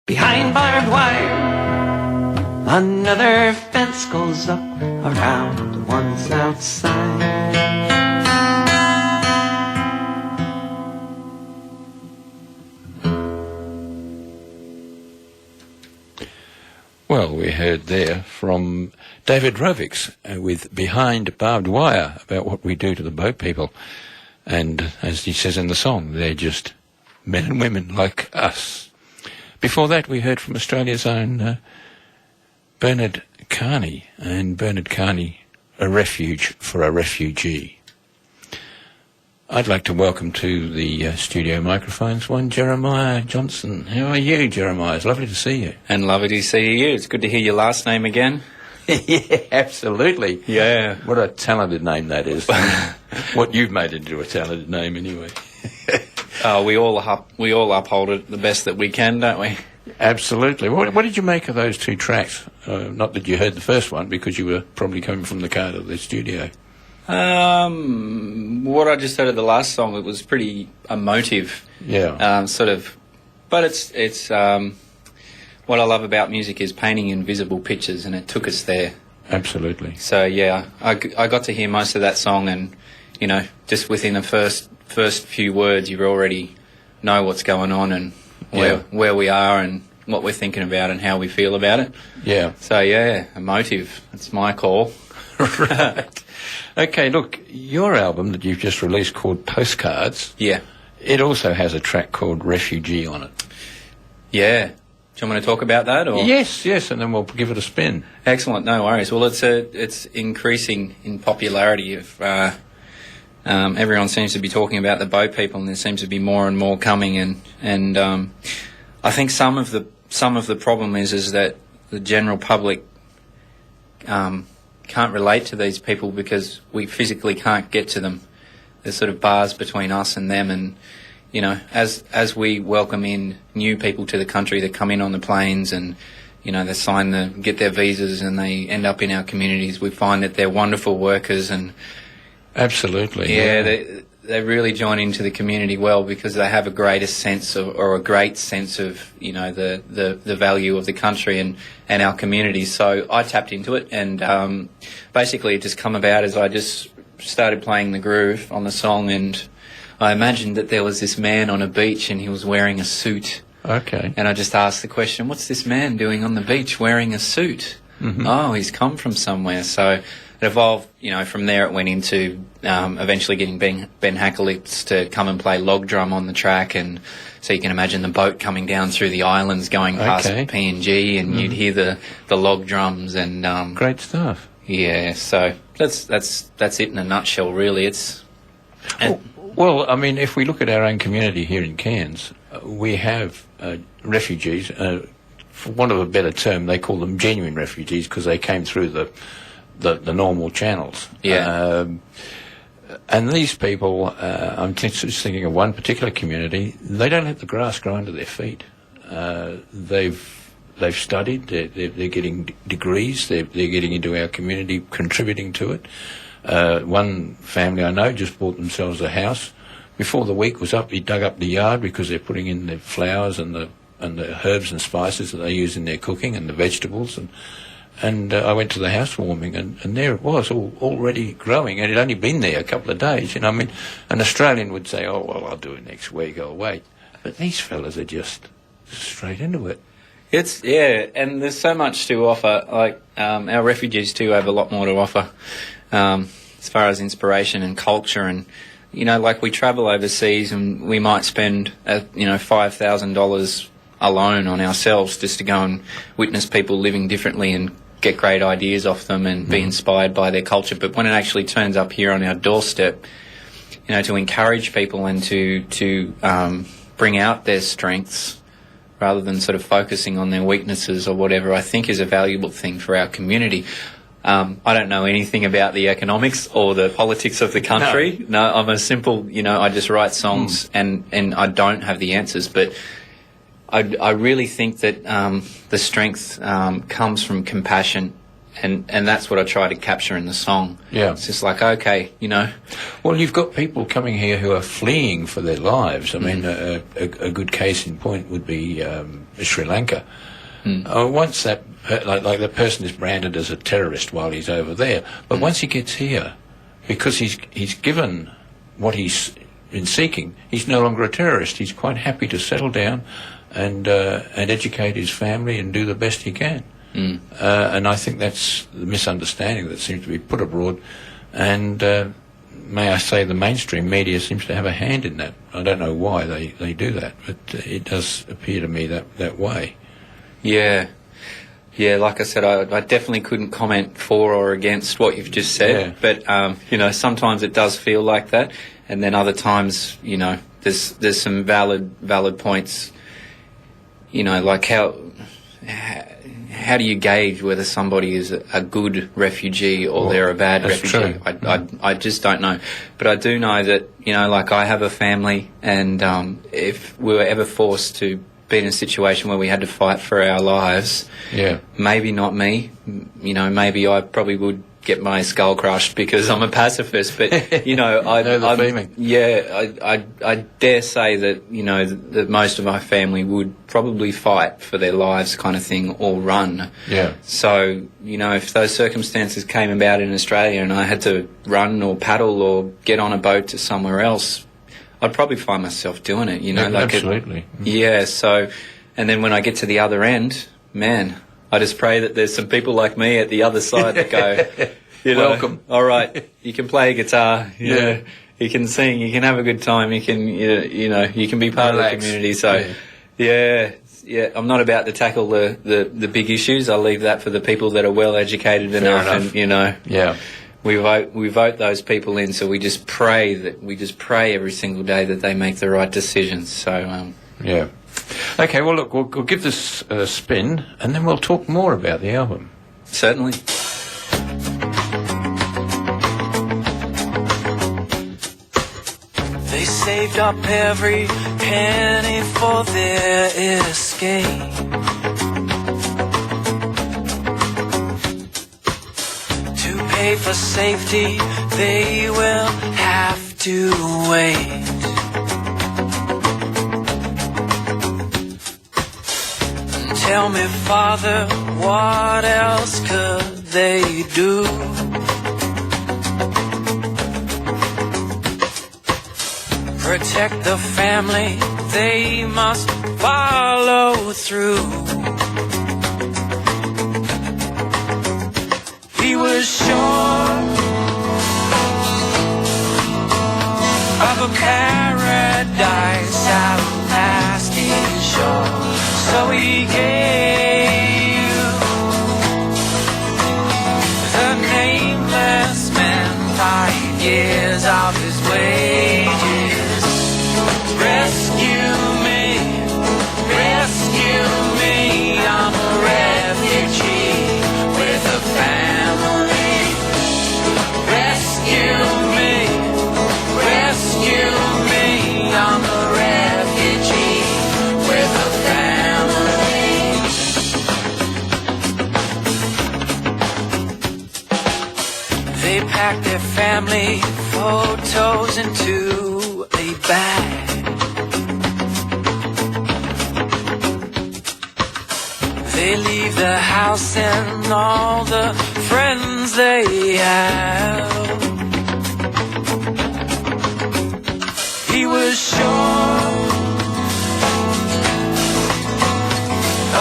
Behind barbed wire, another fence goes up around the ones outside. Well, we heard there from David Rovics with Behind Barbed Wire about what we do to the boat people. And as he says in the song, they're just men and women like us. Before that, we heard from Australia's own Bernard Carney, and Bernard Carney, A Refuge for a Refugee. I'd like to welcome to the studio microphones one Jeremiah Johnson. How are you, Jeremiah? It's lovely to see you. And lovely to see you. It's good to hear your last name again. Yeah, absolutely. Yeah. What a talented name that is. What you've made it into a talented name anyway. We all uphold it the best that we can, don't we? Absolutely. What did you make of those two tracks? Not that you heard the first one, because you were probably coming from the car to the studio. What I just heard of the last song, it was pretty emotive. Yeah. But it's what I love about music is painting invisible pictures, and it took us there. Absolutely. So yeah, I got to hear most of that song, and you know, just within the first few words, you already know what's going on and where we are and what we're thinking about and how we feel about it. Yeah. So yeah, emotive. That's my call. Right. Okay, look, your album that you've just released called Postcards. Yeah. It also has a track called Refugee on it. Yeah. Do you want me to talk about that? Or? Yes, and then we'll give it a spin. Excellent, no worries. Well, it's increasing in popularity. Everyone seems to be talking about the boat people, and there seems to be more and more coming. And I think some of the problem is that the general public can't relate to these people because we physically can't get to them. There's sort of bars between us and them, and you know, as we welcome in new people to the country that come in on the planes and, you know, they get their visas and they end up in our communities, we find that they're wonderful workers and... Absolutely. Yeah, they really join into the community well because they have a great sense of, you know, the value of the country and our communities. So I tapped into it, and basically it just come about as I just started playing the groove on the song, and I imagined that there was this man on a beach and he was wearing a suit. Okay. And I just asked the question, what's this man doing on the beach wearing a suit? Mm-hmm. Oh, he's come from somewhere. So it evolved, you know, from there it went into eventually getting Ben Hackelips to come and play log drum on the track, and so you can imagine the boat coming down through the islands going past PNG, and you'd hear the log drums and... Great stuff. Yeah, so that's it in a nutshell, really. It's... Well, I mean, if we look at our own community here in Cairns, we have refugees. For want of a better term, they call them genuine refugees because they came through the normal channels. Yeah. And these people, I'm just thinking of one particular community, they don't let the grass grow under their feet. They've studied, they're getting degrees, they're getting into our community, contributing to it. One family I know just bought themselves a house. Before the week was up, he dug up the yard because they're putting in the flowers and the herbs and spices that they use in their cooking and the vegetables. And I went to the housewarming, and there it was, already growing, and it had only been there a couple of days. You know, I mean, an Australian would say, oh, well, I'll do it next week, I'll wait. But these fellas are just straight into it. And there's so much to offer. Like, our refugees too have a lot more to offer. As far as inspiration and culture, and you know, like we travel overseas and we might spend $5,000 alone on ourselves just to go and witness people living differently and get great ideas off them and be inspired by their culture. But when it actually turns up here on our doorstep, you know, to encourage people and to bring out their strengths rather than sort of focusing on their weaknesses or whatever, I think is a valuable thing for our community. I don't know anything about the economics or the politics of the country. No, I'm a simple, you know, I just write songs and I don't have the answers. But I really think that the strength comes from compassion And that's what I try to capture in the song. Yeah. It's just like, okay, you know. Well, you've got people coming here who are fleeing for their lives. I mean, a good case in point would be Sri Lanka. Once that, like the person is branded as a terrorist while he's over there, but once he gets here, because he's given what he's been seeking, he's no longer a terrorist. He's quite happy to settle down and educate his family and do the best he can. And I think that's the misunderstanding that seems to be put abroad. And may I say, the mainstream media seems to have a hand in that. I don't know why they do that, but it does appear to me that way. Yeah. Yeah, like I said, I definitely couldn't comment for or against what you've just said. Yeah. But, you know, sometimes it does feel like that. And then other times, you know, there's some valid points, you know, like how do you gauge whether somebody is a good refugee or they're a bad refugee? True. I just don't know. But I do know that, you know, like I have a family, and if we were ever forced to be in a situation where we had to fight for our lives, maybe not me, you know, maybe I probably would get my skull crushed because I'm a pacifist, but, you know, I dare say that, you know, that most of my family would probably fight for their lives kind of thing, or run. Yeah. So, you know, if those circumstances came about in Australia and I had to run or paddle or get on a boat to somewhere else, I'd probably find myself doing it, you know. Absolutely. Yeah, so, and then when I get to the other end, man, I just pray that there's some people like me at the other side that go, you know, welcome. All right, you can play a guitar, you can sing, you can have a good time, you can, you know, you can be part of the community. So, yeah, I'm not about to tackle the big issues. I'll leave that for the people that are well educated enough, and, you know, we vote those people in. So we just pray every single day that they make the right decisions. So, Okay, well, look, we'll give this a spin, and then we'll talk more about the album. Certainly. They saved up every penny for their escape. To pay for safety, they will have to wait. Tell me, Father, what else could they do? Protect the family, they must follow through. He was sure of a paradise out past his shore. So he gave the nameless man 5 years of his wages. Rescue me, I'm a refugee with a family. Rescue me, I'm a refugee with a family. They packed their family photos into a bag. They leave the house and all the friends they have. He was sure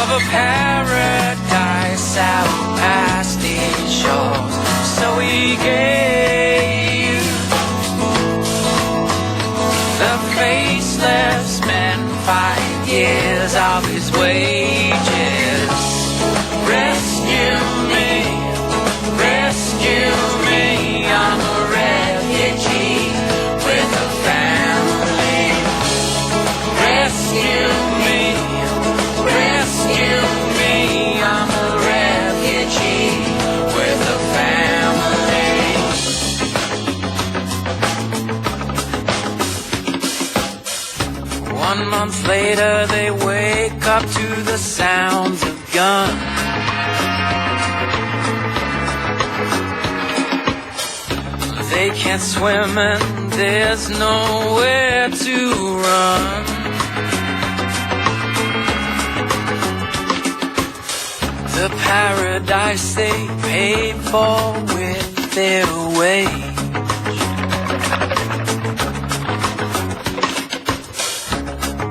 of a paradise out past these shores. So he gave the faceless man 5 years of his wages. Rescue me, I'm a refugee with a family. Rescue me, I'm a refugee with a family. 1 month later they wake up to the sounds of guns. can't swim and there's nowhere to run. The paradise they paid for with their wage.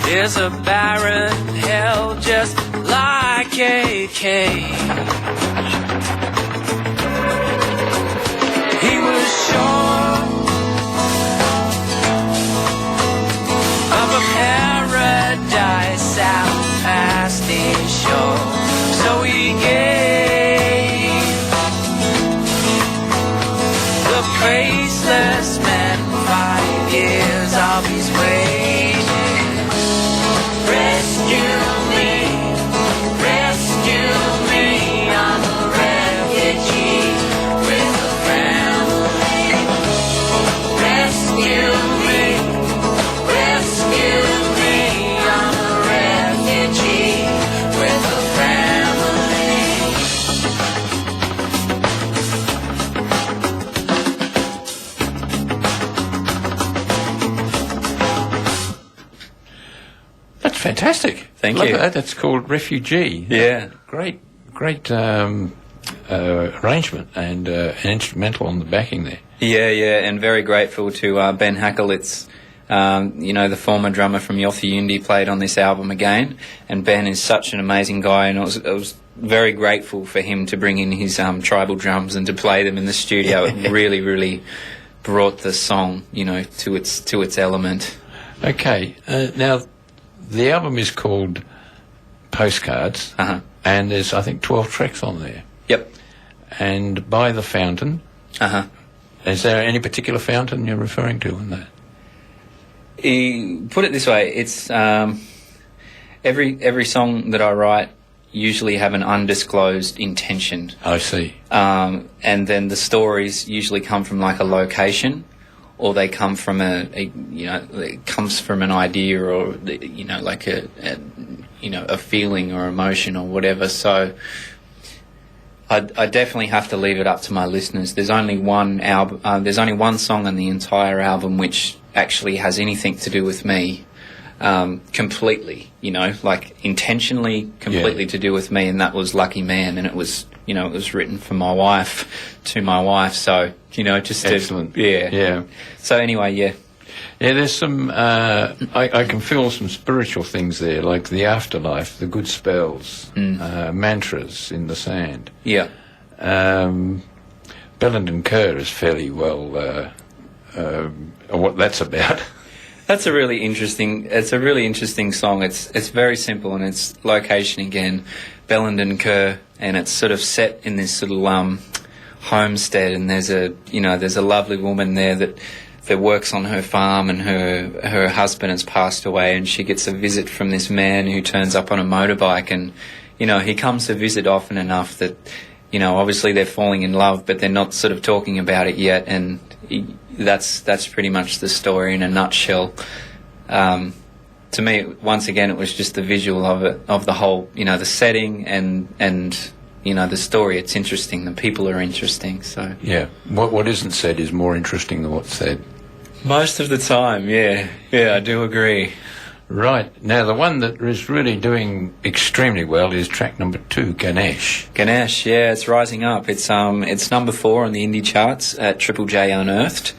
There's a barren hell just like a cage. He was sure of a paradise out past his shore, so he gave the faceless man 5 years of his wages. Rescue me, I'm a refugee with a family. Rescue me, I'm a refugee with a family. That's fantastic. Thank Love you. that. That's called Refugee. Yeah. Great arrangement and an instrumental on the backing there. Yeah, and very grateful to Ben Hackelitz, the former drummer from Yothu played on this album again, and Ben is such an amazing guy, and I was very grateful for him to bring in his tribal drums and to play them in the studio. It really, really brought the song, to its element. Okay, now the album is called Postcards, and there's, I think, 12 tracks on there. Yep. And By the Fountain. Is there any particular fountain you're referring to in that? Put it this way, it's every song that I write usually have an undisclosed intention. I see. And then the stories usually come from like a location, or they come from it comes from an idea, or like a feeling or emotion or whatever. So I definitely have to leave it up to my listeners. There's only one album. There's only one song on the entire album which actually has anything to do with me, completely. Like intentionally, completely to do with me, and that was "Lucky Man," and it was written for my wife, to my wife. So just excellent. Yeah. So anyway, yeah. Yeah, there's some, I can feel some spiritual things there, like the afterlife, the good spells, mantras in the sand. Yeah. Bellenden Kerr is fairly well what that's about. That's a really interesting song. It's very simple, and it's location again, Bellenden Kerr, and it's sort of set in this little homestead, and there's a lovely woman there that works on her farm, and her husband has passed away, and she gets a visit from this man who turns up on a motorbike, and he comes to visit often enough that obviously they're falling in love, but they're not sort of talking about it yet, and that's pretty much the story in a nutshell. To me, once again, it was just the visual of it, of the whole, the setting and the story. It's interesting. The people are interesting. So yeah, what isn't said is more interesting than what's said. Most of the time, yeah, I do agree. Right. Now, the one that is really doing extremely well is track number 2, Ganesh. Ganesh, yeah, it's rising up. It's number 4 on the indie charts at Triple J Unearthed,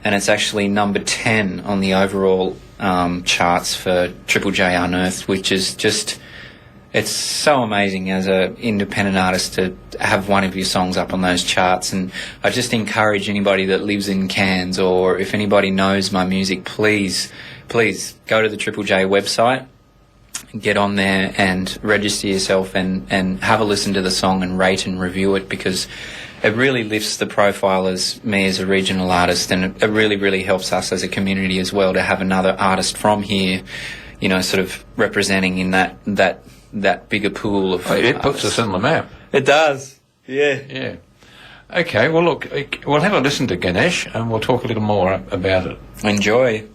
and it's actually number 10 on the overall charts for Triple J Unearthed, which is just... It's so amazing as an independent artist to have one of your songs up on those charts, and I just encourage anybody that lives in Cairns, or if anybody knows my music, please go to the Triple J website, get on there and register yourself and have a listen to the song and rate and review it, because it really lifts the profile as me as a regional artist, and it really, really helps us as a community as well to have another artist from here, sort of representing in that bigger pool of It puts us on the map. It does. Yeah. Okay, well, look, we'll have a listen to Ganesh and we'll talk a little more about it. Enjoy.